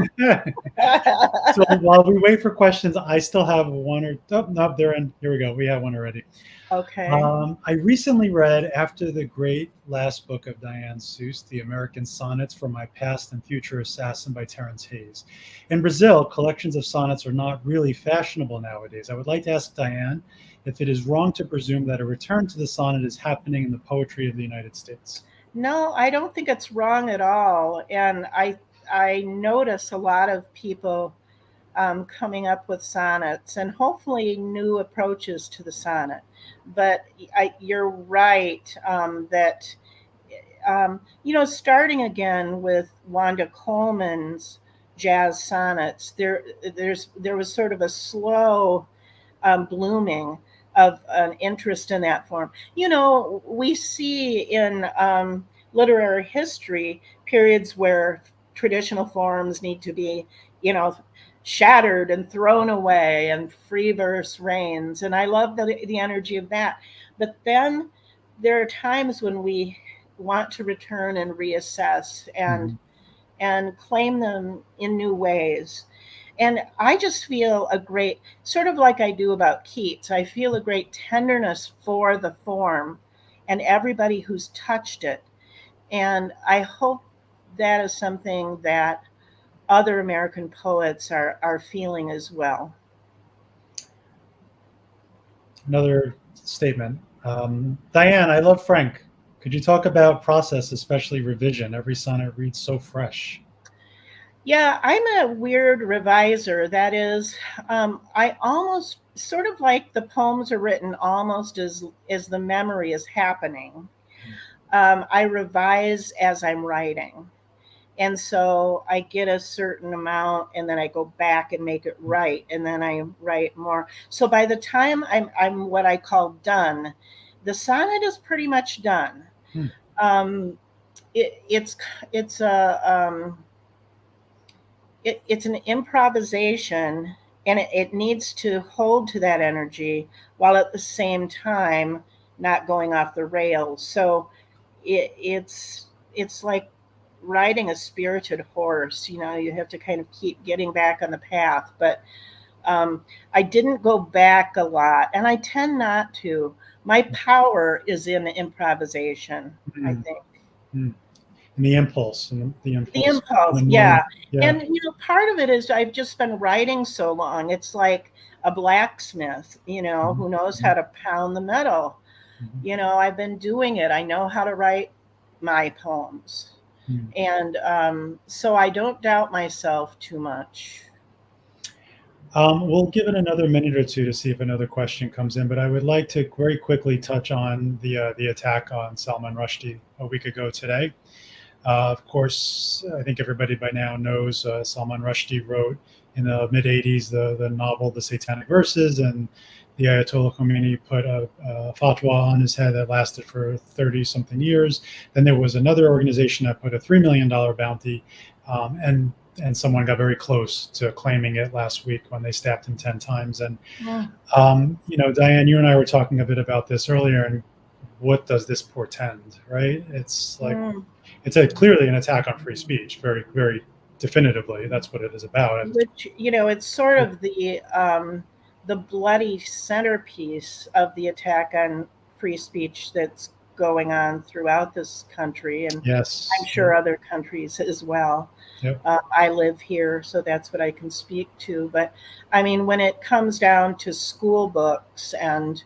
So while we wait for questions, I still have one or oh, no, they're in. Here we go. We have one already. Okay. I recently read, after the great last book of Diane Seuss, The American Sonnets for My Past and Future Assassin by Terence Hayes. In Brazil, collections of sonnets are not really fashionable nowadays. I would like to ask Diane if it is wrong to presume that a return to the sonnet is happening in the poetry of the United States. No, I don't think it's wrong at all. And I notice a lot of people coming up with sonnets, and hopefully new approaches to the sonnet. But you're right, that starting again with Wanda Coleman's jazz sonnets, there was sort of a slow blooming of an interest in that form. We see in literary history periods where traditional forms need to be, shattered and thrown away, and free verse reigns. And I love the energy of that. But then there are times when we want to return and reassess Mhm. and claim them in new ways. And I just feel a great, sort of like I do about Keats, I feel a great tenderness for the form and everybody who's touched it. And I hope that is something that other American poets are feeling as well. Another statement. Diane, I love Frank. Could you talk about process, especially revision? Every sonnet reads so fresh. Yeah, I'm a weird reviser. That is, I almost sort of like the poems are written almost as the memory is happening. I revise as I'm writing. And so I get a certain amount and then I go back and make it right. And then I write more. So by the time I'm what I call done, the sonnet is pretty much done. Hmm. Um, it's a it's an improvisation, and it needs to hold to that energy while at the same time not going off the rails. So it's like riding a spirited horse. You know, you have to kind of keep getting back on the path. But I didn't go back a lot, and I tend not to. My power is in improvisation, I Mm, think. mm. And the impulse, and the The impulse, impulse, the moment. yeah. Yeah. And part of it is I've just been writing so long. It's like a blacksmith, Mhm, who knows how mhm, to pound the metal. mhm, I've been doing it. I know how to write my poems. mhm. And so I don't doubt myself too much. We'll give it another minute or two to see if another question comes in, but I would like to very quickly touch on the attack on Salman Rushdie a week ago today. Of course, I think everybody by now knows Salman Rushdie wrote in the mid 80s the novel The Satanic Verses, and the Ayatollah Khomeini put a fatwa on his head that lasted for 30 something years. Then there was another organization that put a $3 million bounty, and someone got very close to claiming it last week when they stabbed him 10 times. And, Mm. Diane, you and I were talking a bit about this earlier, and what does this portend, right? It's like, Mm. it's clearly an attack on free speech, very, very definitively. That's what it is about. Which, it's sort of the bloody centerpiece of the attack on free speech that's going on throughout this country, and I'm Yes. sure other countries as well. Yep. I live here, so that's what I can speak to. But I mean, when it comes down to school books and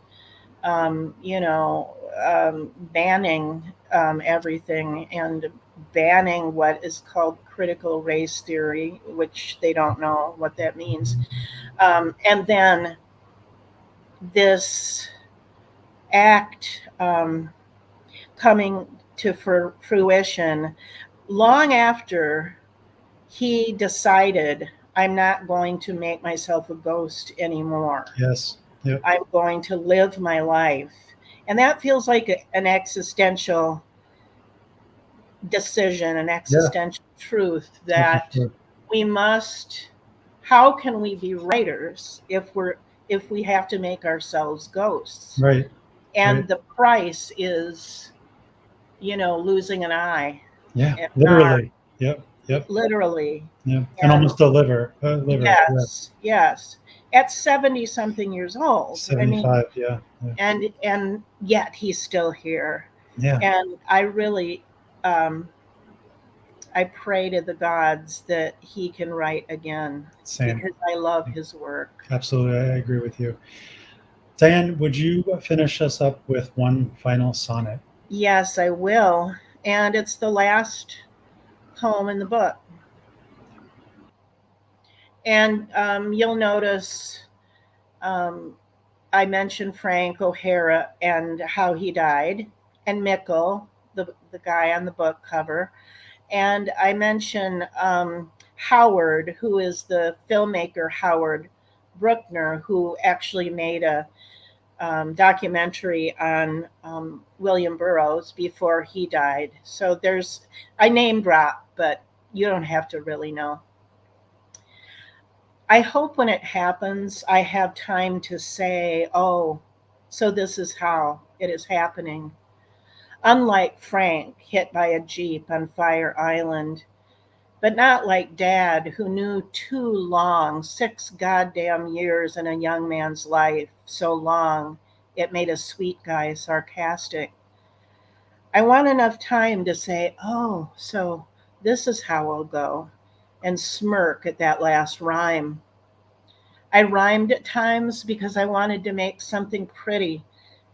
banning everything and banning what is called critical race theory, which they don't know what that means. And then this act coming to fruition long after he decided, I'm not going to make myself a ghost anymore. Yes. Yep. I'm going to live my life. And that feels like an existential decision, an existential truth Oh, for that sure. we must, how can we be writers if we have to make ourselves ghosts? Right. And Right. the price is, losing an eye, Yeah. an arm, Literally. Yep. Yep. literally. Yeah. And And almost a liver. Liver. Yeah. yes, at 70 something years old. I mean, 75. Yeah. Yeah. and yet he's still here. Yeah. And I really, I pray to the gods that he can write again, Same. because I love his work. Absolutely. I agree with you. Diane, would you finish us up with one final sonnet? Yes, I will. And it's the last poem in the book. And you'll notice I mentioned Frank O'Hara and how he died, and Mikkel, the guy on the book cover. And I mention Howard, who is the filmmaker Howard Bruckner, who actually made a documentary on William Burroughs before he died. So I name drop, but you don't have to really know. I hope when it happens, I have time to say, oh, so this is how it is happening. Unlike Frank, hit by a Jeep on Fire Island, but not like Dad, who knew too long, 6 goddamn years in a young man's life, so long it made a sweet guy sarcastic. I want enough time to say, oh, so this is how I'll go, and smirk at that last rhyme. I rhymed at times because I wanted to make something pretty,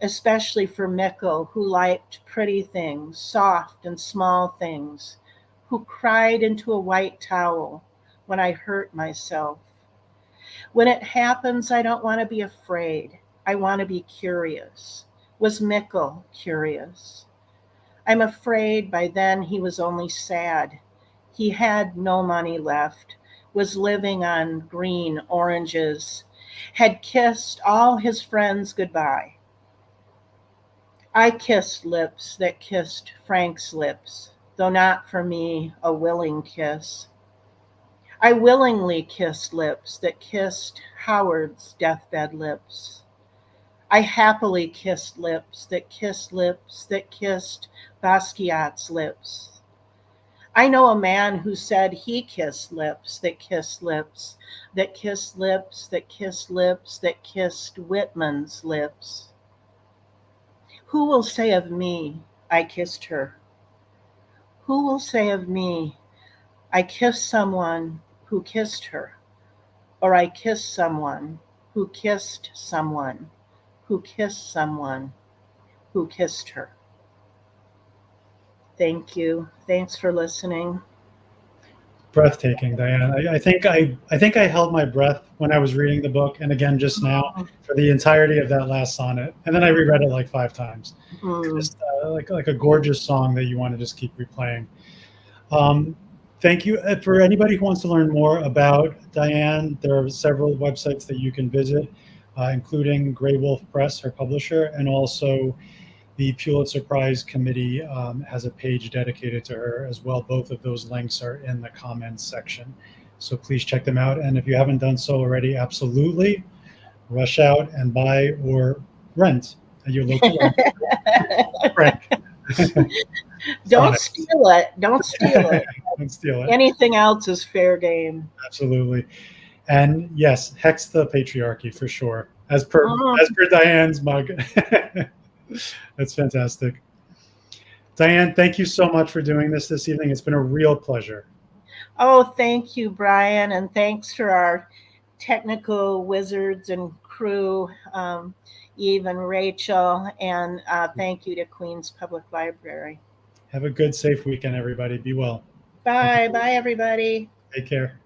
especially for Mikkel, who liked pretty things, soft and small things, who cried into a white towel when I hurt myself. When it happens, I don't want to be afraid. I want to be curious. Was Mikkel curious? I'm afraid by then he was only sad. He had no money left, was living on green oranges, had kissed all his friends goodbye. I kissed lips that kissed Frank's lips, though not for me a willing kiss. I willingly kissed lips that kissed Howard's deathbed lips. I happily kissed lips that kissed Basquiat's lips. I know a man who said he kissed lips that kissed lips that kissed lips that kissed lips that kissed Whitman's lips. Who will say of me, I kissed her? Who will say of me, I kissed someone who kissed her, or I kissed someone who kissed someone who kissed someone who kissed her? Thank you. Thanks for listening. Breathtaking, Diane. I think I held my breath when I was reading the book, and again just now for the entirety of that last sonnet, and then I reread it like 5 times. Just like a gorgeous song that you want to just keep replaying. Thank you. For anybody who wants to learn more about Diane, there are several websites that you can visit, including Grey Wolf Press, her publisher, and also the Pulitzer Prize Committee has a page dedicated to her as well. Both of those links are in the comments section. So please check them out. And if you haven't done so already, absolutely rush out and buy or rent at your local Frank. Don't steal it. Don't steal it. Don't steal it. Anything else is fair game. Absolutely. And yes, hex the patriarchy for sure. As per Diane's mug. That's fantastic. Diane, thank you so much for doing this evening. It's been a real pleasure. Oh, thank you, Brian. And thanks for our technical wizards and crew, Eve and Rachel. And thank you to Queens Public Library. Have a good, safe weekend, everybody. Be well. Bye. Bye, everybody. Take care.